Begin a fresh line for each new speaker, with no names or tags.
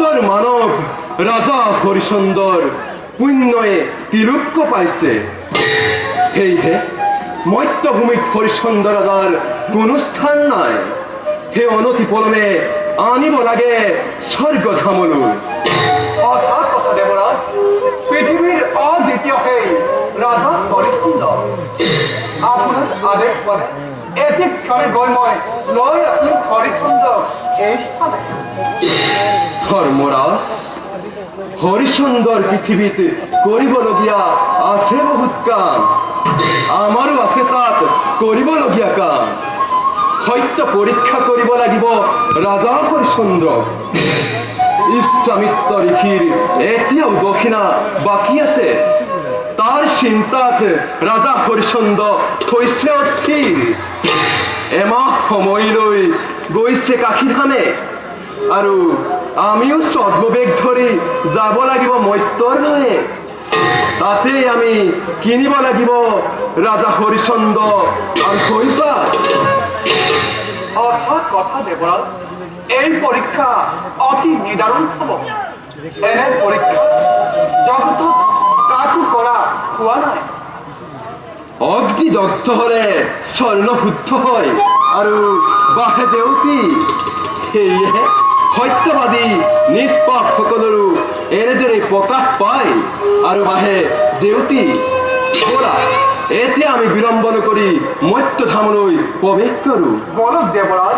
আগৰ মানৱ ৰাজা হৰিচন্দৰ পুণ্যই তিলুক্য পাইছে। সেয়েহে মত্যভূমিত হৰিচন্দ্ৰ ৰজাৰ কোনো স্থান নাই। সেই অনতি পলমে আনিব লাগে স্বৰ্গধামলৈ।
অৰ্থাৎ কথা দেৱৰাজ, পৃথিৱীৰ অদ্বিতীয় সেই ৰাজা হৰিচন্দ্ৰ আপোনাৰ আদেশ পালে এটি ক্ষণে গৈ মই লৈ আহিম হৰিচন্দ্ৰক এই স্থানে।
ধৰ্মৰাজ, হৰিচন্দৰ পৃথিৱীত কৰিবলগীয়া আছে বহুত কাম। আমাৰো আছে তাত কৰিবলগীয়া কাম। সত্য পৰীক্ষা কৰিব লাগিব ৰাজা হৰিচন্দ্ৰক। ইচ্ছামিত্ৰ ঋষিৰ এতিয়াও দক্ষিণা বাকী আছে। তাৰ চিন্তাত ৰাজা হৰিচন্দ্ৰ থৈছে অস্থিৰ। এমাহ সময় লৈ গৈছে কাশীধামে, আৰু আমিও ছদ্মবেগ ধৰি যাব লাগিব মৰ্ত্যলৈ। তাতেই আমি কিনিব লাগিব ৰাজা হৰিচন্দ্ৰ আৰু কৈপাত।
অৰ্থাৎ কথা দেৱৰাজ, এই পৰীক্ষা অতি নিদাৰুণ হ'ব। এনে পৰীক্ষা জগতত কাকো কৰা হোৱা নাই।
অগ্নিদগ্ধ হলে স্বৰ্ণ শুদ্ধ হয় আৰু বাহে দেউতী। সেয়েহে সত্যবাদী নিষ্পাপ সকলৰো এনেদৰে প্ৰকাশ পায় আৰু বাহে জেউতি। ব'লা এতিয়া আমি বিলম্ব নকৰি মত্যধামলৈ প্ৰৱেশ কৰোঁ।
বলক দেৱৰাজ,